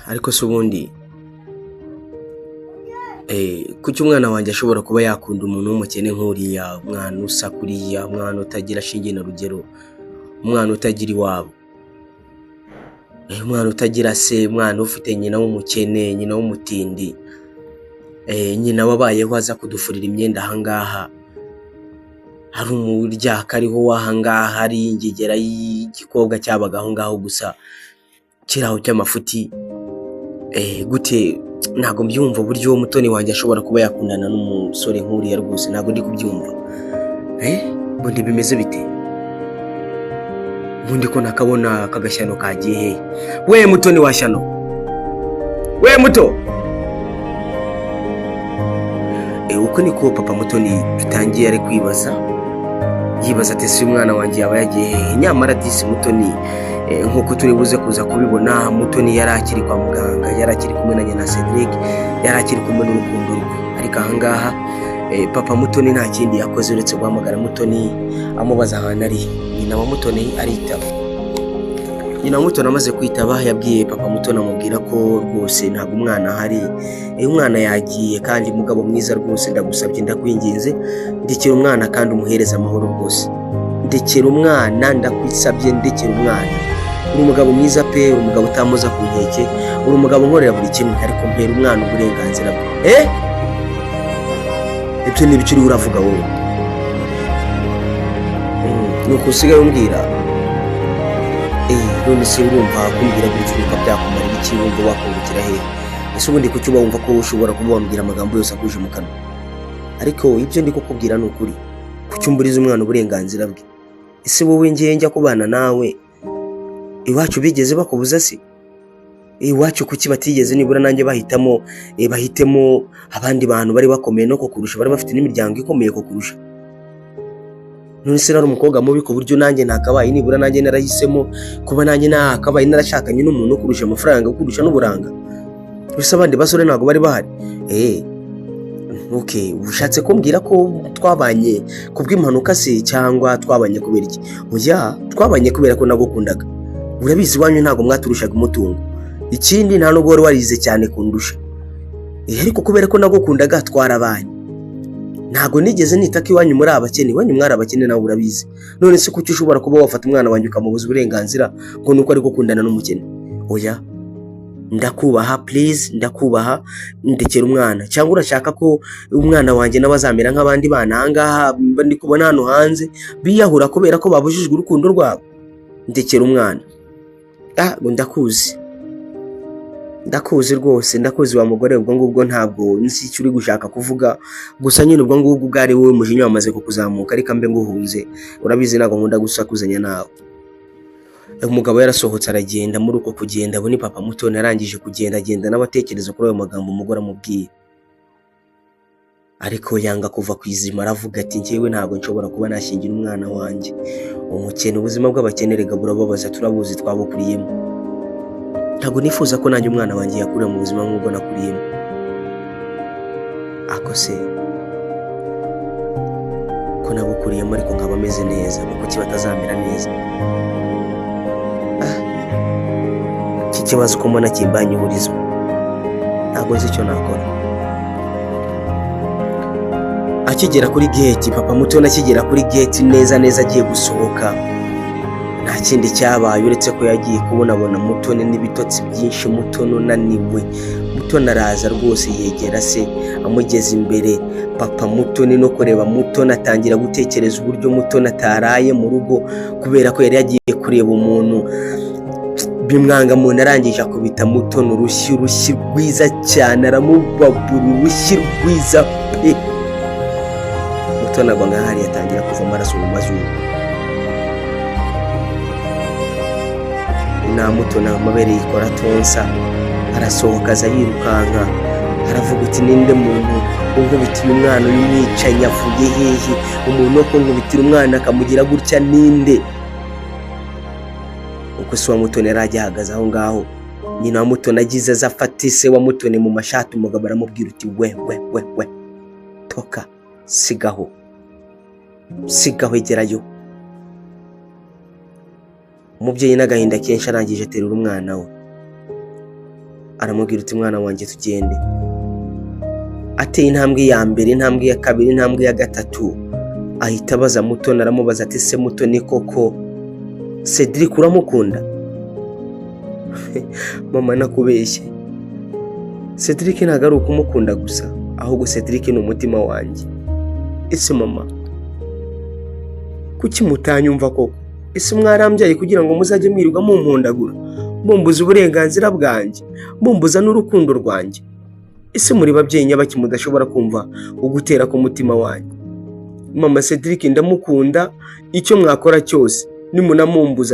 ariko se ubundi kuki umwana wanjye ashobora kuba yakunda umuntu w'umukene nk'uriya, umwana usa kuriya, umwana utagira shinge na rugero, umwana utagira iwabo, umwana utagira se, umwana ufite nyina w'umukene, nyina w'umutindi, nyina wabayeho aza kudufurira imyenda ahangaha, hari umuryaka ariho w'ahangaha, hari ingegera y'igikobwa cyabaga aho ngaho gusa kiraho cy'amafuti. Gute ntago mbyumva uburyo umutoni wanjye ashobora kuba yakundana n'umusore nk'uriya, rwose ntago ndi kubyumva. Ubundi bimeze bite? Ubundi ko nakabona akagashyano kagiye hehe? We mutoni wa shyano, we muto! Uko niko papa mutoni bitangiye ari kwibaza, yibaza ati si umwana wanjye yaba yagiye hehe? Nyamara disi mutoni nk'uko turi buze kuza kubibona, mutoni yari akiri kwa muganga, yari akiri kumwe na nyina Cedric, yari akiri kumwe n'urukundo rwe. Ariko ahangaha papa mutoni nta kindi yakoze uretse guhamagara mutoni amubaza ahantu ari. Nyina wa mutoni aritaba. Nyina wa mutoni amaze kwitaba yabwiye papa mutoni amubwira ko rwose ntabwo umwana ahari, umwana yagiye, kandi mugabo mwiza rwose ndagusabye ndakwinginze ndekera umwana kandi umuhereza amahoro rwose. Ndekera umwana ndakwisabye, ndekera umwana. Uri umugabo mwiza pe, uri umugabo utamuza ku nkeke, uri umugabo nkorera buri kimwe, ariko mpera umwana uburenganzira bwe. Ibyo ni ibicuri uravuga wowe. Nuko usigaye umbwira none se urumva kumbwira gutyo bika byakumara iki? Wumva wakungukira hehe? Ese ubundi kuki uba wumva ko ushobora kuba wambwira amagambo yose akuje mu kanwa? Ariko ibyo ndi kukubwira ni ukuri. Kuki umburiza umwana uburenganzira bwe? Ese wowe ngiye njya kubana nawe iwacu bigeze bakubuza se? Iwacu kuki batigeze nibura nanjye bahitemo abandi bantu bari bakomeye no kukurusha, bari bafite n'imiryango ikomeye kukurusha? None se nari umukobwa mubi ku buryo nanjye ntakabaye nibura nanjye narahisemo kuba nanjye nakabaye narashakanye n'umuntu ukurusha amafaranga, ukurusha n'uburanga? Gusa abandi basore ntago bari bahari. Ushatse kumbwira ko twabanye kubw'impanuka se, cyangwa twabanye kubera iki? Oya, twabanye kubera ko nagukundaga. Urabizi wanyu ntago mwaturushaga umutungo, ikindi nta nubwo wari warize cyane kundusha. Ariko kubera ko nagukundaga twarabanye. Ntago nigeze nitaka iwanyu muri abakene, wanyu mwari abakene nawe urabizi. None se kuki ushobora kuba wafata umwana wanyu ukamubuza uburenganzira ngo nuko ari gukundana n'umukene? Oya, ndakubaha please, ndakubaha, ndekera umwana. Cyangwa urashaka ko umwana wanjye n'abazamera nk'abandi bana ahangaha ndi kubona hano hanze biyahura kubera ko babujijwe urukundo rwabo? Ndekera umwana. Ndakuzi rwose, ndakuzi wa mugore. Ubwo ngubwo ntabwo nzi icyo uri gushaka kuvuga, gusa nyine ubwo ngubwo bwari wowe mujinya wamaze kukuzamuka. Ariko mbe nguhunze, urabizi ntabwo nkunda gusakuzanya nawe. Umugabo yarasohotse aragenda. Muri uko kugenda abo ni papa mutoni arangije kugenda, agenda n'abatekereza kuri ayo magambo umugore amubwiye. Ariko yanga kuva ku izima, aravuga ati njyewe ntabwo nshobora kuba nashingira umwana wanjye umukene. Ubuzima bw'abakene rega burababaza, turabuzi, twabukuriyemo. Ntabwo nifuza ko nanjye umwana wanjye yakura mu buzima nk'ubwo nakuriyemo. Ako se ko nabukuriyemo ariko nkaba ameze neza, kuki batazamera neza? Iki kibazo ko mbona kimbanye ihurizo, ntabwo nzi icyo nakora. Akigera kuri gate, papa mutoni akigera kuri gate neza agiye gusohoka, nta kindi cyabaye uretse ko yagiye kubonabona mutoni n'ibitotsi byinshi, mutoni unaniwe. Mutoni araza rwose yegera se amugeze imbere. Papa mutoni no kureba mutoni atangira gutekereza uburyo mutoni ataraye mu rugo kubera ko yari yagiye kureba umuntu. Bimwanga muntu arangije akubita mutoni urushyi rwiza cyane, aramubabura urushyi rwiza pe. Mutoni agwa nk'ahari yatangira kuva amaraso mu mazuru. Na mutoni amabere yikora tonsa, arasohoka aza yirukanka, aravuga uti ninde muntu unkubitiye umwana uyumwicanyi avuye hehe? Umuntu wo kunkubitira umwana akamugira gutya ninde? Uko se wa mutoni yari agihagaze aho ngaho, nyina wa mutoni agize aza afata se wa mutoni mu mashati. Umugabo aramubwira uti we toka, sigaho egerayo. Umubyeyi n'agahinda kenshi arangije aterura umwana we. aramubwira uti mwana wanjye tugende. Ateye intambwe ya mbere, intambwe ya kabiri, intambwe ya gatatu, ahita abaza Mutoni, aramubaza ati se Mutoni koko Cedric uramukunda? Mama nakubeshye, Cedric ntabwo ari ukumukunda gusa, ahubwo Cedric ni umutima wanjye. Ese mama kuki mutanyumva koko? Ese mwarambyaye kugira ngo muzajye mwirirwa mumpondagura, mumbuza uburenganzira bwanjye, mumbuza n'urukundo rwanjye? Ese muri babyeyi nyabaki mudashobora kumva ugutera ku mutima wanjye? Mama Cedric ndamukunda, icyo mwakora cyose nimunamumbuza